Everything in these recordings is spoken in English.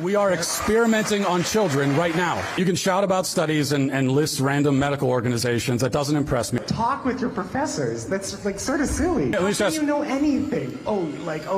We are experimenting on children right now. You can shout about studies and list random medical organizations. That doesn't impress me. Talk with your professors. That's like sort of silly. At least How do you know anything?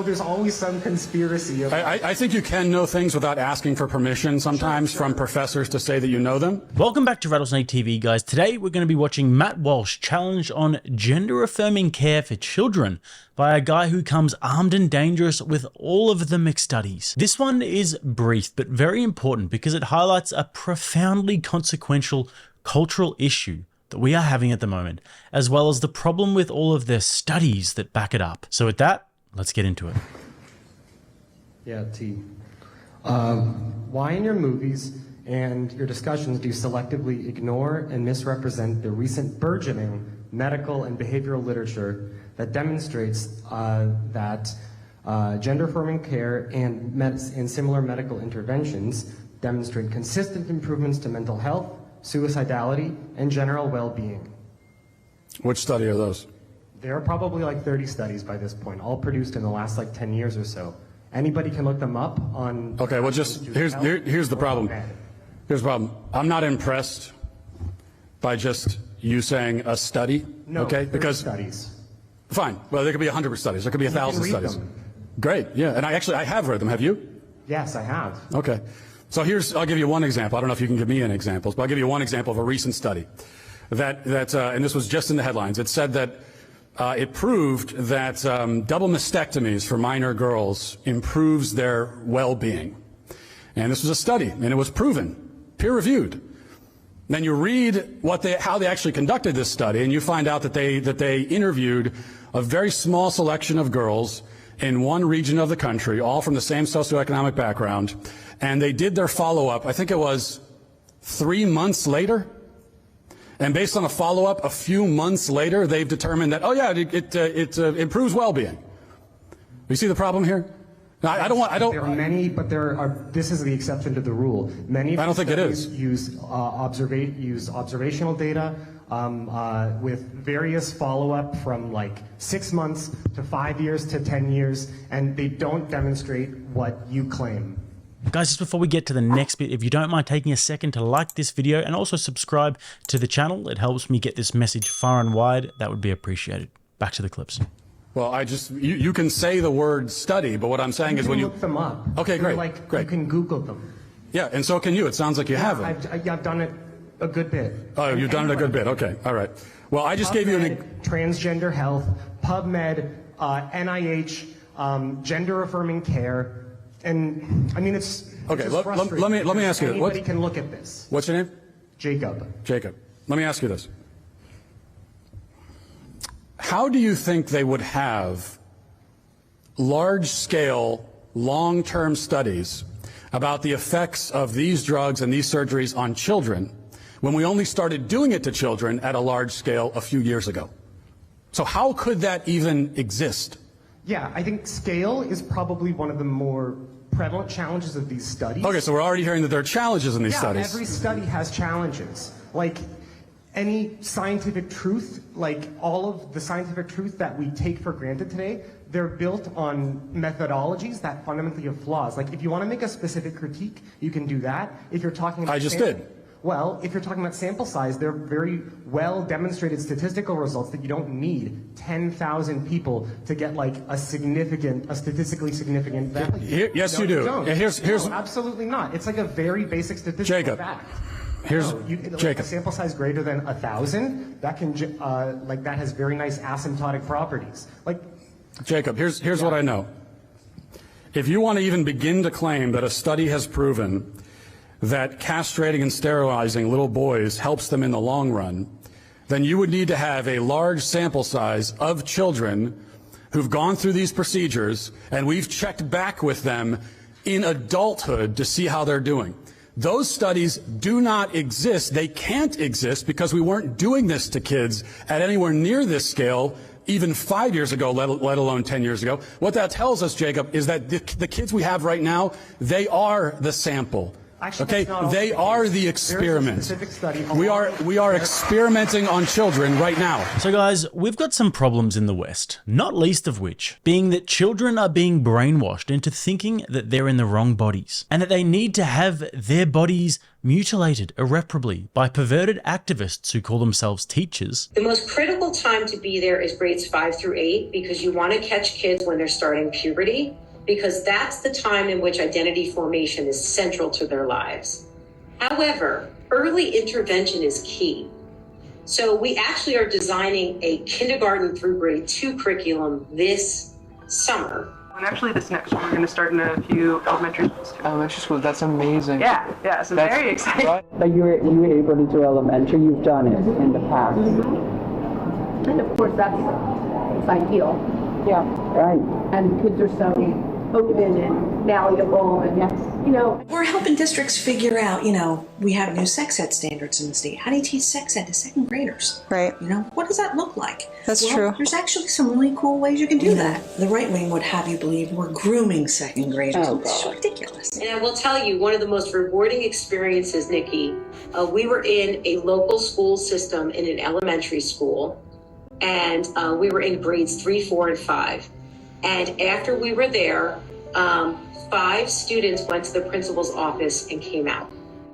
There's always some conspiracy. I think you can know things without asking for permission sometimes from professors to say that you know them. Welcome back to Rattlesnake TV, guys. Today we're going to be watching Matt Walsh challenge on gender-affirming care for children by a guy who comes armed and dangerous with all of the McStudies. This one is brief but very important because it highlights a profoundly consequential cultural issue that we are having at the moment, as well as the problem with all of the studies that back it up. So with that, let's get into it. Yeah, T. Why in your movies and your discussions do you selectively ignore and misrepresent the recent burgeoning medical and behavioral literature that demonstrates that gender-affirming care and similar medical interventions demonstrate consistent improvements to mental health, suicidality, and general well-being? Which study are those? There are probably like 30 studies by this point, all produced in the last like 10 years or so. Anybody can look them up on... Okay, well just, here's the problem. Here's the problem. I'm not impressed by just you saying a study, no, okay? Because studies. Fine. Well, there could be 100 studies. There could be 1,000 studies. Them. Great. Yeah. And I have read them. Have you? Yes, I have. Okay. So I'll give you one example. I don't know if you can give me any examples, but I'll give you one example of a recent study and this was just in the headlines. It said that it proved that double mastectomies for minor girls improves their well-being. And this was a study, and it was proven, peer-reviewed. Then you read how they actually conducted this study, and you find out that they interviewed a very small selection of girls in one region of the country, all from the same socioeconomic background, and they did their follow-up, I think it was 3 months later, and based on a follow-up a few months later, they've determined that, oh yeah, it improves well-being. You see the problem here? Now, There are many, but this is the exception to the rule. Many I don't think it is. Use observational data with various follow-up from like 6 months to 5 years to 10 years, and they don't demonstrate what you claim. Guys, just before we get to the next bit, if you don't mind taking a second to like this video and also subscribe to the channel, it helps me get this message far and wide. That would be appreciated. Back to the clips. Well, you can say the word study, but what I'm saying is when you look them up. Okay, great, great. You can Google them. Yeah, and so can you. It sounds like you have them. I've done it a good bit. Oh, you've done it a good bit. Okay, all right. Well, I just gave you transgender health, PubMed, NIH, gender-affirming care, and I mean it's okay. Let me ask you. Anybody can look at this. What's your name? Jacob. Jacob. Let me ask you this. How do you think they would have large-scale, long-term studies about the effects of these drugs and these surgeries on children when we only started doing it to children at a large scale a few years ago? So how could that even exist? Yeah, I think scale is probably one of the more prevalent challenges of these studies. Okay, so we're already hearing that there are challenges in these studies. Yeah, every study has challenges. Like any scientific truth, like all of the scientific truth that we take for granted today, they're built on methodologies that fundamentally have flaws. Like if you want to make a specific critique, you can do that. If you're talking about Well, if you're talking about sample size, there are very well demonstrated statistical results that you don't need 10,000 people to get like a statistically significant value. Yes, you do. No, absolutely not. It's like a very basic statistical fact. Jacob. A sample size greater than 1,000, that can that has very nice asymptotic properties. Jacob, here's what I know. If you want to even begin to claim that a study has proven that castrating and sterilizing little boys helps them in the long run, then you would need to have a large sample size of children who've gone through these procedures, and we've checked back with them in adulthood to see how they're doing. Those studies do not exist. They can't exist because we weren't doing this to kids at anywhere near this scale even 5 years ago, let alone 10 years ago. What that tells us, Jacob, is that the kids we have right now, they are the sample Actually, Okay, that's not they always are case. the There is a experiment. specific study We along- are experimenting on children right now. So guys, we've got some problems in the West, not least of which being that children are being brainwashed into thinking that they're in the wrong bodies and that they need to have their bodies mutilated irreparably by perverted activists who call themselves teachers. The most critical time to be there is grades 5 through 8 because you want to catch kids when they're starting puberty, because that's the time in which identity formation is central to their lives. However, early intervention is key. So we actually are designing a kindergarten through grade 2 curriculum this summer. And actually this next one, we're going to start in a few elementary schools too. Elementary school, that's amazing. Yeah, so very exciting. But you were able to do elementary, you've done it in the past. And of course, that's ideal. Yeah, right. And kids are so open and malleable, and you know. We're helping districts figure out, we have new sex ed standards in the state. How do you teach sex ed to second graders? Right. What does that look like? That's true. There's actually some really cool ways you can do that. The right wing would have you believe we're grooming second graders. Oh, It's God. ridiculous. And I will tell you, one of the most rewarding experiences, Nikki, we were in a local school system in an elementary school, and we were in grades 3, 4, and 5. And after we were there, 5 students went to the principal's office and came out.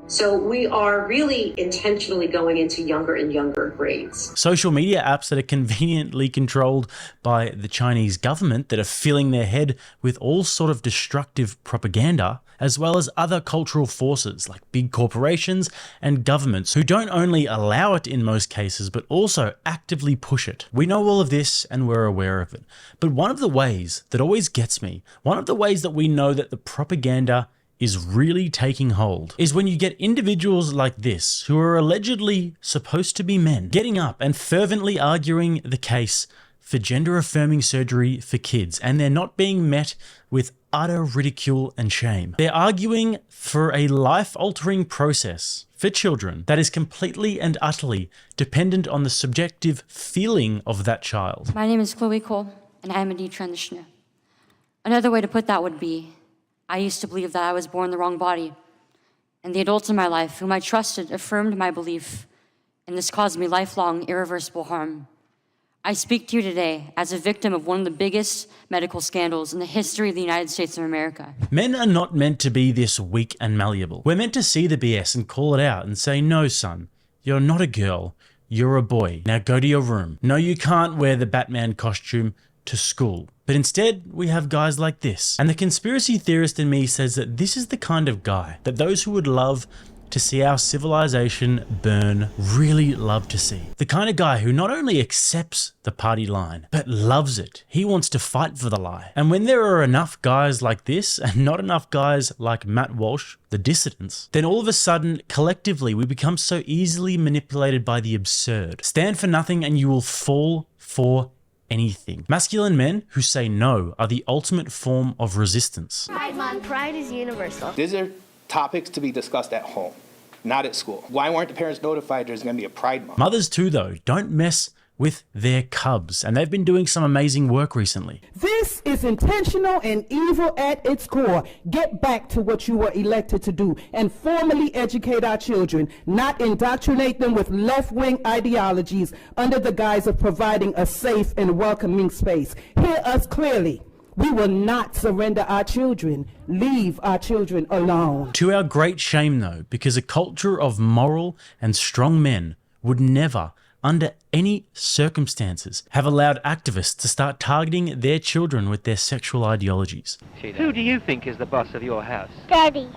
So we are really intentionally going into younger and younger grades. Social media apps that are conveniently controlled by the Chinese government that are filling their head with all sort of destructive propaganda, as well as other cultural forces like big corporations and governments who don't only allow it in most cases, but also actively push it. We know all of this and we're aware of it. But one of the ways that always gets me, one of the ways that we know that the propaganda is really taking hold is when you get individuals like this who are allegedly supposed to be men getting up and fervently arguing the case for gender affirming surgery for kids, and they're not being met with utter ridicule and shame. They're arguing for a life-altering process for children that is completely and utterly dependent on the subjective feeling of that child. My name is Chloe Cole, and I am a detransitioner. Another way to put that would be, I used to believe that I was born in the wrong body, and the adults in my life whom I trusted affirmed my belief, and this caused me lifelong, irreversible harm. I speak to you today as a victim of one of the biggest medical scandals in the history of the United States of America. Men are not meant to be this weak and malleable. We're meant to see the BS and call it out and say, no, son, you're not a girl, you're a boy. Now go to your room. No, you can't wear the Batman costume to school. But instead, we have guys like this. And the conspiracy theorist in me says that this is the kind of guy that those who would love to see our civilization burn really love to see. The kind of guy who not only accepts the party line, but loves it. He wants to fight for the lie. And when there are enough guys like this and not enough guys like Matt Walsh, the dissidents, then all of a sudden, collectively, we become so easily manipulated by the absurd. Stand for nothing and you will fall for anything. Masculine men who say no are the ultimate form of resistance. Pride Month. Pride is universal. These are topics to be discussed at home, not at school. Why weren't the parents notified there's going to be a Pride Month? Mothers too, though, don't mess with their cubs, and they've been doing some amazing work recently. This is intentional and evil at its core. Get back to what you were elected to do and formally educate our children, not indoctrinate them with left-wing ideologies under the guise of providing a safe and welcoming space. Hear us clearly. We will not surrender our children. Leave our children alone. To our great shame, though, because a culture of moral and strong men would never, under any circumstances, have allowed activists to start targeting their children with their sexual ideologies. Who do you think is the boss of your house? Daddy.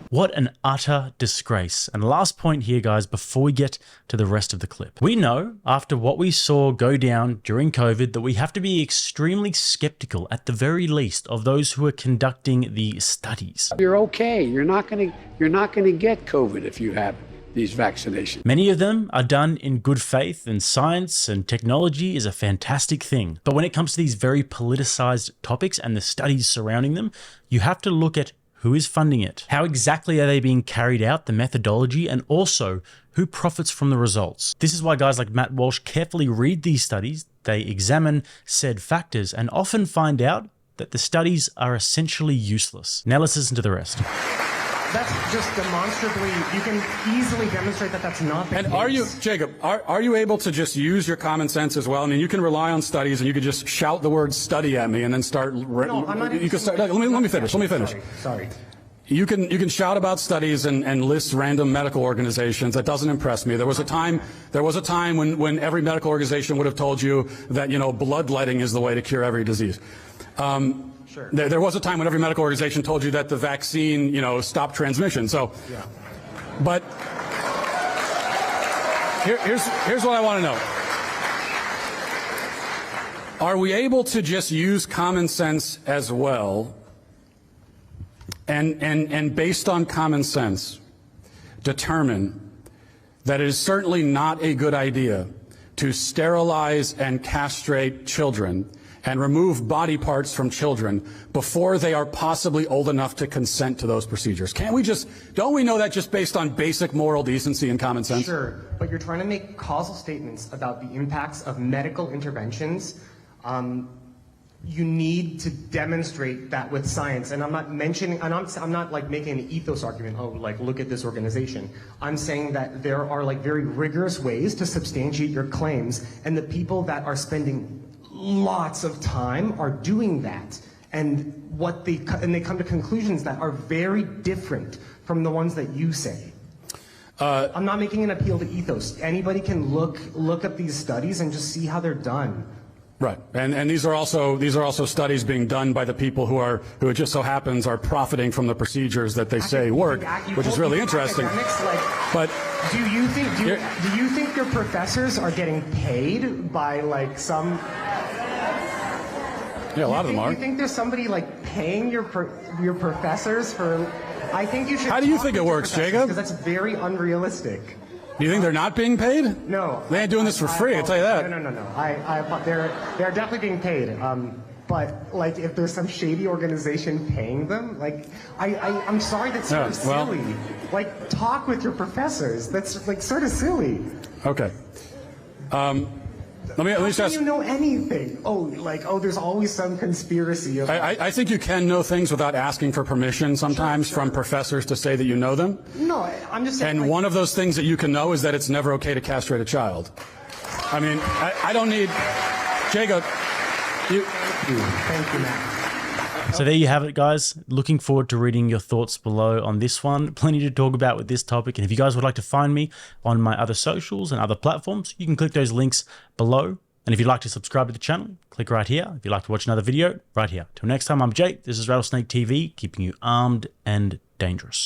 What an utter disgrace. And last point here, guys, before we get to the rest of the clip. We know, after what we saw go down during COVID, that we have to be extremely skeptical, at the very least, of those who are conducting the studies. You're okay. You're not going to get COVID if you have these vaccinations. Many of them are done in good faith, and science and technology is a fantastic thing. But when it comes to these very politicized topics and the studies surrounding them, you have to look at who is funding it? How exactly are they being carried out, the methodology, and also who profits from the results? This is why guys like Matt Walsh carefully read these studies, they examine said factors, and often find out that the studies are essentially useless. Now let's listen to the rest. That's just demonstrably, you can easily demonstrate that that's not the case. And are you, Jacob, are you able to just use your common sense as well? I mean, you can rely on studies and you could just shout the word study at me and then start. No, I'm not. You can start. Let me finish. Let me finish. Sorry. You can shout about studies and list random medical organizations. That doesn't impress me. There was a time when every medical organization would have told you that, you know, bloodletting is the way to cure every disease. Sure. There was a time when every medical organization told you that the vaccine, you know, stopped transmission. So, yeah. But here's what I want to know. Are we able to just use common sense as well? And based on common sense, determine that it is certainly not a good idea to sterilize and castrate children and remove body parts from children before they are possibly old enough to consent to those procedures. Can't we just, don't we know that just based on basic moral decency and common sense? Sure, but you're trying to make causal statements about the impacts of medical interventions. You need to demonstrate that with science, and I'm not mentioning, and I'm not like making an ethos argument. Oh, like look at this organization. I'm saying that there are like very rigorous ways to substantiate your claims, and the people that are spending lots of time are doing that, and they come to conclusions that are very different from the ones that you say. I'm not making an appeal to ethos. Anybody can look up these studies and just see how they're done. Right, and these are also studies being done by the people who it just so happens are profiting from the procedures that they say work, which is really interesting. But do you think your professors are getting paid by like some? Yeah, a lot of them are. Do you think there's somebody like paying your professors for? I think you should. How do you think it works, Jacob? Because that's very unrealistic. Do you think they're not being paid? No. They ain't doing this for free, I'll tell you that. No. They're definitely being paid. But like, if there's some shady organization paying them, like, I'm sorry, that's sort of silly. Like, talk with your professors. That's like sort of silly. Okay. Let me just ask. How do you know anything? There's always some conspiracy. I think you can know things without asking for permission sometimes from professors to say that you know them. No, I'm just saying. And one of those things that you can know is that it's never okay to castrate a child. I mean, I don't need Jacob. Thank you, Matt. So there you have it, guys. Looking forward to reading your thoughts below on this one. Plenty to talk about with this topic. And if you guys would like to find me on my other socials and other platforms, you can click those links below. And if you'd like to subscribe to the channel, click right here. If you'd like to watch another video, right here. Till next time, I'm Jake. This is Rattlesnake TV, keeping you armed and dangerous.